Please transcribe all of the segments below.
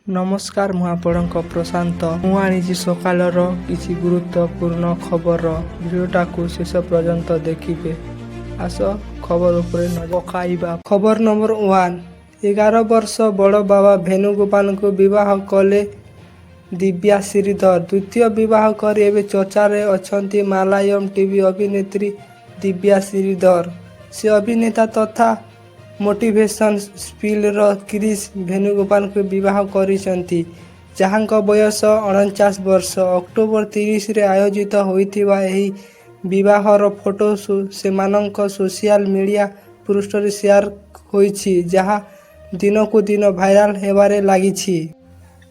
ନମସ୍କାର, ମୁଁ ଆପଣଙ୍କ ପ୍ରଶାନ୍ତ। ମୁଁ ଆଣିଛି ସକାଳର କିଛି ଗୁରୁତ୍ୱପୂର୍ଣ୍ଣ ଖବର। ଭିଡ଼ିଓଟାକୁ ଶେଷ ପର୍ଯ୍ୟନ୍ତ ଦେଖିବେ। ଆସ ଖବର ଉପରେ ନଜର ପକାଇବା। ଖବର ନମ୍ବର 1। 11 ବର୍ଷ ବଡ଼ ବାବା ଭେନୁଗୋପାଳଙ୍କୁ ବିବାହ କଲେ ଦିବ୍ୟା ଶ୍ରୀଧର। ଦ୍ୱିତୀୟ ବିବାହ କରି ଏବେ ଚର୍ଚ୍ଚାରେ ଅଛନ୍ତି ମାଲାୟଲମ ଟିଭି ଅଭିନେତ୍ରୀ ଦିବ୍ୟା ଶ୍ରୀଧର। ସେ ଅଭିନେତା ତଥା ମୋଟିଭେସନ୍ ସ୍ପିଲର କ୍ରିସ୍ ଭେନୁଗୋପାଳଙ୍କୁ ବିବାହ କରିଛନ୍ତି, ଯାହାଙ୍କ ବୟସ 49 ବର୍ଷ। ଅକ୍ଟୋବର 30ରେ ଆୟୋଜିତ ହୋଇଥିବା ଏହି ବିବାହର ଫଟୋ ସେମାନଙ୍କ ସୋସିଆଲ ମିଡ଼ିଆ ପୃଷ୍ଠରେ ସେୟାର ହୋଇଛି, ଯାହା ଦିନକୁ ଦିନ ଭାଇରାଲ ହେବାରେ ଲାଗିଛି।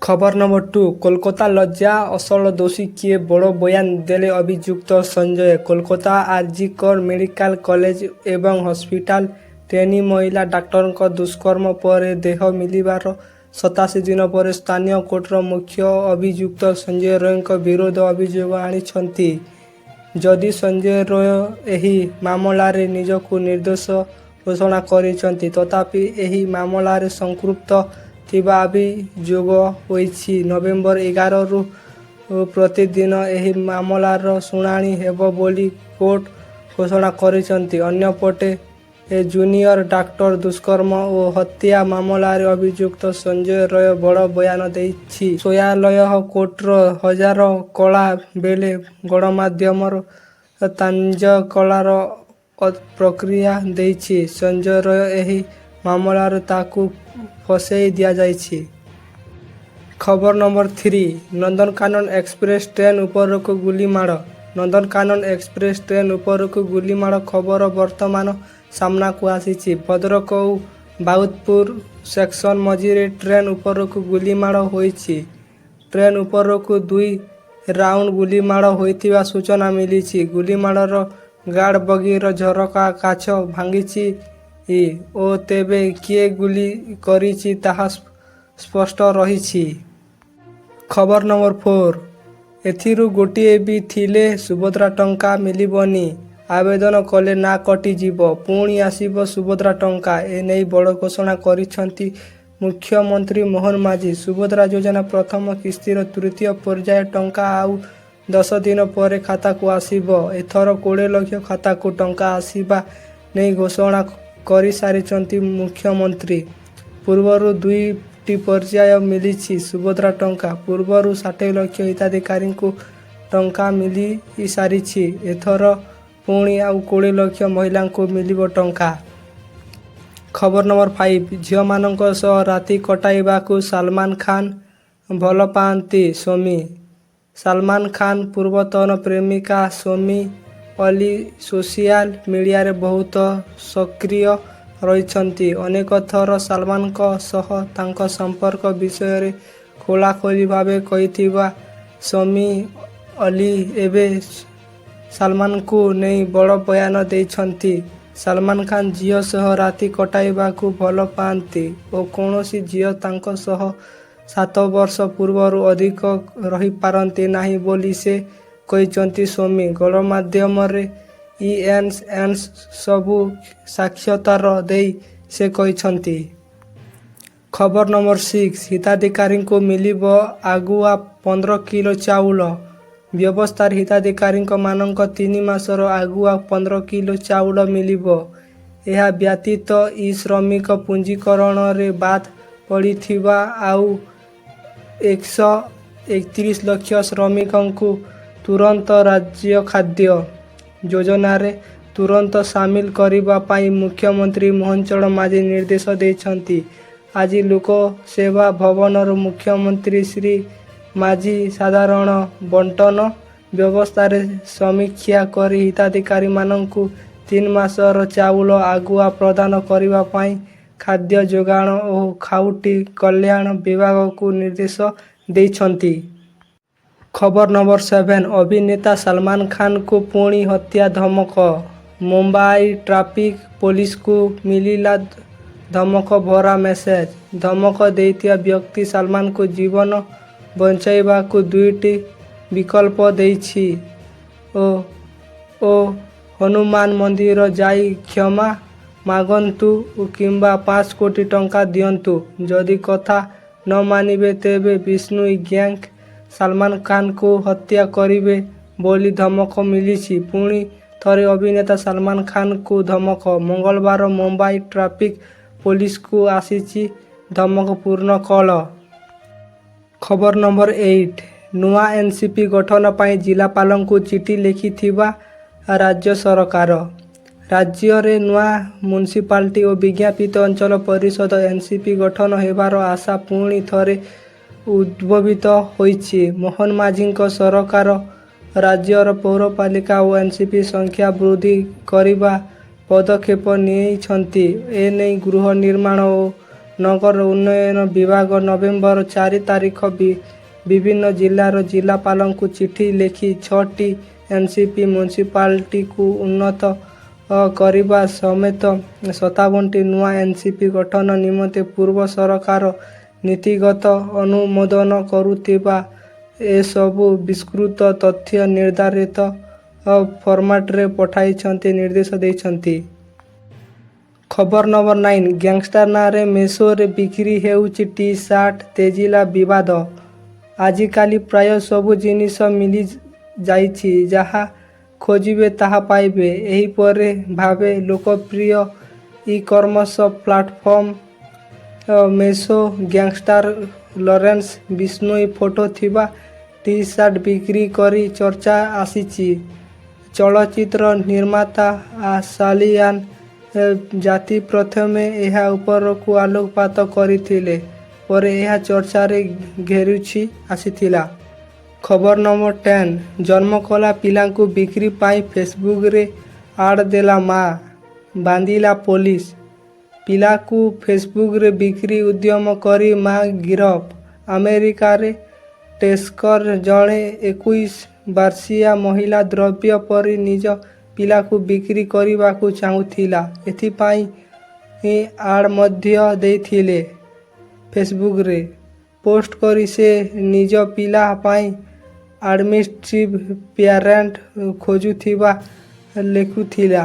ଖବର ନମ୍ବର 2। କୋଲକାତା ଲଜ୍ଜା, ଅସଲ ଦୋଷୀ କିଏ? ବଡ଼ ବୟାନ ଦେଲେ ଅଭିଯୁକ୍ତ ସଞ୍ଜୟ। କୋଲକାତା ଆରଜିକର ମେଡିକାଲ କଲେଜ ଏବଂ ହସ୍ପିଟାଲ ଟ୍ରେନି ମହିଳା ଡାକ୍ତରଙ୍କ ଦୁଷ୍କର୍ମ ପରେ ଦେହ ମିଳିବାର 87 ଦିନ ପରେ ସ୍ଥାନୀୟ କୋର୍ଟର ମୁଖ୍ୟ ଅଭିଯୁକ୍ତ ସଞ୍ଜୟ ରାୟଙ୍କ ବିରୋଧରେ ଅଭିଯୋଗ ଆଣିଛନ୍ତି। ଯଦି ସଞ୍ଜୟ ରାୟ ଏହି ମାମଲାରେ ନିଜକୁ ନିର୍ଦ୍ଦୋଷ ଘୋଷଣା କରିଛନ୍ତି, ତଥାପି ଏହି ମାମଲାରେ ସଂପୃକ୍ତ ଥିବା ଅଭିଯୋଗ ହୋଇଛି। ନଭେମ୍ବର 11ରୁ ପ୍ରତିଦିନ ଏହି ମାମଲାର ଶୁଣାଣି ହେବ ବୋଲି କୋର୍ଟ ଘୋଷଣା କରିଛନ୍ତି। ଅନ୍ୟପଟେ ଜୁନିୟର ଡାକ୍ତର ଦୁଷ୍କର୍ମ ଓ ହତ୍ୟା ମାମଲାରେ ଅଭିଯୁକ୍ତ ସଞ୍ଜୟ ରାୟ ବଡ଼ ବୟାନ ଦେଇଛି। ନ୍ୟାୟାଳୟ କୋର୍ଟର ହାଜର କଲା ବେଳେ ଗଣମାଧ୍ୟମର ତାଞ୍ଜକଳାର ପ୍ରତିକ୍ରିୟା ଦେଇଛି। ସଞ୍ଜୟ ରାୟ ଏହି ମାମଲାରେ ତାକୁ ଫସାଇ ଦିଆଯାଇଛି। ଖବର ନମ୍ବର 3। ନନ୍ଦନକାନନ ଏକ୍ସପ୍ରେସ୍ ଟ୍ରେନ୍ ଉପରକୁ ଗୁଳିମାଡ଼। ନନ୍ଦନକାନନ ଏକ୍ସପ୍ରେସ୍ ଟ୍ରେନ୍ ଉପରକୁ ଗୁଳିମାଡ଼ ଖବର ବର୍ତ୍ତମାନ ସାମ୍ନାକୁ ଆସିଛି। ଭଦ୍ରକ ଓ ବାଉଦପୁର ସେକ୍ସନ ମଝିରେ ଟ୍ରେନ୍ ଉପରକୁ ଗୁଳିମାଡ଼ ହୋଇଛି। ଟ୍ରେନ୍ ଉପରକୁ 2 ରାଉଣ୍ଡ ଗୁଳିମାଡ଼ ହୋଇଥିବା ସୂଚନା ମିଳିଛି। ଗୁଳିମାଡ଼ର ଗାର୍ଡ ବଗିର ଝରକା କାଚ ଭାଙ୍ଗିଛି ଓ ତେବେ କିଏ ଗୁଳି କରିଛି ତାହା ସ୍ପଷ୍ଟ ରହିଛି। ଖବର ନମ୍ବର 4। ଏଥିରୁ ଗୋଟିଏ ବି ଥିଲେ ସୁଭଦ୍ରା ଟଙ୍କା ମିଳିବନି। ଆବେଦନ କଲେ ନାଁ କଟିଯିବ, ପୁଣି ଆସିବ ସୁଭଦ୍ରା ଟଙ୍କା। ଏନେଇ ବଡ଼ ଘୋଷଣା କରିଛନ୍ତି ମୁଖ୍ୟମନ୍ତ୍ରୀ ମୋହନ ମାଝୀ। ସୁଭଦ୍ରା ଯୋଜନା ପ୍ରଥମ କିସ୍ତିର ତୃତୀୟ ପର୍ଯ୍ୟାୟ ଟଙ୍କା ଆଉ 10 ଦିନ ପରେ ଖାତାକୁ ଆସିବ। ଏଥର 20 ଲକ୍ଷ ଖାତାକୁ ଟଙ୍କା ଆସିବା ନେଇ ଘୋଷଣା କରିସାରିଛନ୍ତି ମୁଖ୍ୟମନ୍ତ୍ରୀ। ପୂର୍ବରୁ 2ଟି ପର୍ଯ୍ୟାୟ ମିଳିଛି ସୁଭଦ୍ରା ଟଙ୍କା। ପୂର୍ବରୁ 60 ଲକ୍ଷ ହିତାଧିକାରୀଙ୍କୁ ଟଙ୍କା ମିଳିସାରିଛି। ଏଥର ପୁଣି ଆଉ 20 ଲକ୍ଷ ମହିଳାଙ୍କୁ ମିଳିବ ଟଙ୍କା। ଖବର ନମ୍ବର 5। ଝିଅମାନଙ୍କ ସହ ରାତି କଟାଇବାକୁ ସଲମାନ ଖାନ୍ ଭଲ ପାଆନ୍ତି ସୋମି। ସଲମାନ ଖାନ୍ ପୂର୍ବତନ ପ୍ରେମିକା ସୋମି ଅଲି ସୋସିଆଲ ମିଡ଼ିଆରେ ବହୁତ ସକ୍ରିୟ ରହିଛନ୍ତି। ଅନେକ ଥର ସଲମାନଙ୍କ ସହ ତାଙ୍କ ସମ୍ପର୍କ ବିଷୟରେ ଖୋଲାଖୋଲି ଭାବେ କହିଥିବା ସୋମି ଅଲି ଏବେ ସଲମାନଙ୍କୁ ନେଇ ବଡ଼ ବୟାନ ଦେଇଛନ୍ତି। ସଲମାନ ଖାନ୍ ଝିଅ ସହ ରାତି କଟାଇବାକୁ ଭଲ ପାଆନ୍ତି ଓ କୌଣସି ଝିଅ ତାଙ୍କ ସହ 7 ବର୍ଷ ପୂର୍ବରୁ ଅଧିକ ରହିପାରନ୍ତି ନାହିଁ ବୋଲି ସେ କହିଛନ୍ତି। ସୋମି ଗଣମାଧ୍ୟମରେ ସବୁ ସାକ୍ଷାତକାର ଦେଇ ସେ କହିଛନ୍ତି। ଖବର ନମ୍ବର 6। ହିତାଧିକାରୀଙ୍କୁ ମିଳିବ ଆଗୁଆ 15 କିଲୋ ଚାଉଳ। ବ୍ୟବସ୍ଥାରେ ହିତାଧିକାରୀମାନଙ୍କ 3 ମାସର ଆଗୁଆ 15 କିଲୋ ଚାଉଳ ମିଳିବ। ଏହା ବ୍ୟତୀତ ଶ୍ରମିକ ପଞ୍ଜୀକରଣରେ ବାଦ୍ ପଡ଼ିଥିବା ଆଉ 131 ଲକ୍ଷ ଶ୍ରମିକଙ୍କୁ ତୁରନ୍ତ ରାଜ୍ୟ ଖାଦ୍ୟ ଯୋଜନାରେ ତୁରନ୍ତ ସାମିଲ କରିବା ପାଇଁ ମୁଖ୍ୟମନ୍ତ୍ରୀ ମୋହନ ମାଝୀ ନିର୍ଦ୍ଦେଶ ଦେଇଛନ୍ତି। ଆଜି ଲୋକସେବା ଭବନରେ ମୁଖ୍ୟମନ୍ତ୍ରୀ ଶ୍ରୀ ମାଝୀ ସାଧାରଣ ବଣ୍ଟନ ବ୍ୟବସ୍ଥାରେ ସମୀକ୍ଷା କରି ହିତାଧିକାରୀମାନଙ୍କୁ 3 ମାସର ଚାଉଳ ଆଗୁଆ ପ୍ରଦାନ କରିବା ପାଇଁ ଖାଦ୍ୟ ଯୋଗାଣ ଓ ଖାଉଟି କଲ୍ୟାଣ ବିଭାଗକୁ ନିର୍ଦ୍ଦେଶ ଦେଇଛନ୍ତି। ଖବର ନମ୍ବର 7। ଅଭିନେତା ସଲମାନ ଖାନ୍ଙ୍କୁ ପୁଣି ହତ୍ୟା ଧମକ। ମୁମ୍ବାଇ ଟ୍ରାଫିକ୍ ପୋଲିସକୁ ମିଳିଲା ଧମକ ଭରା ମେସେଜ। ଧମକ ଦେଇଥିବା ବ୍ୟକ୍ତି ସଲମାନଙ୍କୁ ଜୀବନ ବଞ୍ଚାଇବାକୁ 2ଟି ବିକଳ୍ପ ଦେଇଛି ଓ ହନୁମାନ ମନ୍ଦିର ଯାଇ କ୍ଷମା ମାଗନ୍ତୁ କିମ୍ବା 5 କୋଟି ଟଙ୍କା ଦିଅନ୍ତୁ। ଯଦି କଥା न मानिबे तेबे ବିଷ୍ଣୋଇ ଗ୍ୟାଙ୍ଗ ସଲମାନ ଖାନଙ୍କୁ ହତ୍ୟା କରିବେ ବୋଲି ଧମକ ମିଳିଛି। ପୁଣି ଥରେ ଅଭିନେତା ସଲମାନ ଖାନଙ୍କୁ ଧମକ। ମଙ୍ଗଳବାର ମୁମ୍ବାଇ ଟ୍ରାଫିକ୍ ପୋଲିସକୁ ଆସିଛି ଧମକପୂର୍ଣ୍ଣ କଲ୍। ଖବର ନମ୍ବର 8 ନୂଆ ଏନ୍ସିପି ଗଠନ ପାଇଁ ଜିଲ୍ଲାପାଳଙ୍କୁ ଚିଠି ଲେଖିଥିବା ରାଜ୍ୟ ସରକାର। ରାଜ୍ୟରେ ନୂଆ ମ୍ୟୁନିସିପାଲିଟି ଓ ବିଜ୍ଞାପିତ ଅଞ୍ଚଳ ପରିଷଦ ଏନ୍ସିପି ଗଠନ ହେବାର ଆଶା ପୁଣି ଥରେ ଉଦ୍ଭବିତ ହୋଇଛି। ମୋହନ ମାଝୀଙ୍କ ସରକାର ରାଜ୍ୟର ପୌରପାଳିକା ଓ ଏନ୍ସିପି ସଂଖ୍ୟା ବୃଦ୍ଧି କରିବା ପଦକ୍ଷେପ ନେଇଛନ୍ତି। ଏନେଇ ଗୃହ ନିର୍ମାଣ ଓ ନଗର ଉନ୍ନୟନ ବିଭାଗ ନଭେମ୍ବର 4 ତାରିଖ ବିଭିନ୍ନ ଜିଲ୍ଲାର ଜିଲ୍ଲାପାଳଙ୍କୁ ଚିଠି ଲେଖି 6ଟି ଏନ୍ସିପି ମ୍ୟୁନିସିପାଲିଟିକୁ ଉନ୍ନତ କରିବା ସମେତ 57ଟି ନୂଆ ଏନ୍ସିପି ଗଠନ ନିମନ୍ତେ ପୂର୍ବ ସରକାର ନୀତିଗତ ଅନୁମୋଦନ କରୁଥିବା ଏସବୁ ବିସ୍ତୃତ ତଥ୍ୟ ନିର୍ଦ୍ଧାରିତ ଫର୍ମାଟରେ ପଠାଇଛନ୍ତି ନିର୍ଦ୍ଦେଶ ଦେଇଛନ୍ତି। ଖବର ନମ୍ବର 9 ଗ୍ୟାଙ୍ଗଷ୍ଟର ନାଁରେ ମେସୋରେ ବିକ୍ରି ହେଉଛି ଟି ସାର୍ଟ ତେଜିଲା ବିବାଦ। ଆଜିକାଲି ପ୍ରାୟ ସବୁ ଜିନିଷ ମିଳିଯାଇଛି, ଯାହା ଖୋଜିବେ ତାହା ପାଇବେ। ଏହିପରି ଭାବେ ଲୋକପ୍ରିୟ e-commerce platform Meesho gangster Lawrence Bishnoi photo ଥିବା ଟି ସାର୍ଟ ବିକ୍ରି କରି ଚର୍ଚ୍ଚା ଆସିଛି। ଚଳଚ୍ଚିତ୍ର ନିର୍ମାତା ସାଲିୟାନ ଜାତି ପ୍ରଥମେ ଏହା ଉପରକୁ ଆଲୋକପାତ କରିଥିଲେ, ପରେ ଏହା ଚର୍ଚ୍ଚାରେ ଘେରୁଛି ଆସିଥିଲା। ଖବର ନମ୍ବର 10 ଜନ୍ମ କଲା ପିଲାଙ୍କୁ ବିକ୍ରି ପାଇଁ ଫେସବୁକରେ ଆଡ୍ ଦେଲା ମା, ବାନ୍ଧିଲା ପୋଲିସ। ପିଲାକୁ ଫେସବୁକରେ ବିକ୍ରି ଉଦ୍ୟମ କରି ମା ଗିରଫ। ଆମେରିକାରେ ଟେକ୍ସାସର ଜଣେ 21 ବର୍ଷୀୟା ମହିଳା ଦ୍ରବ୍ୟ ପରି ନିଜ ପିଲାକୁ ବିକ୍ରି କରିବାକୁ ଚାହୁଁଥିଲା। ଏଥିପାଇଁ ଆଡ୍ ମଧ୍ୟ ଦେଇଥିଲେ। ଫେସବୁକରେ ପୋଷ୍ଟ କରି ସେ ନିଜ ପିଲା ପାଇଁ ଆଡମିନିଷ୍ଟ୍ରେଟିଭ ପ୍ୟାରେଣ୍ଟ ଖୋଜୁଥିବା ଲେଖୁଥିଲା।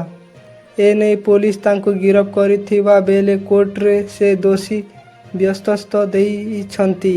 ଏନେଇ ପୋଲିସ ତାଙ୍କୁ ଗିରଫ କରିଥିବା ବେଳେ କୋର୍ଟରେ ସେ ଦୋଷୀ ସାବ୍ୟସ୍ତ ଦେଇଛନ୍ତି।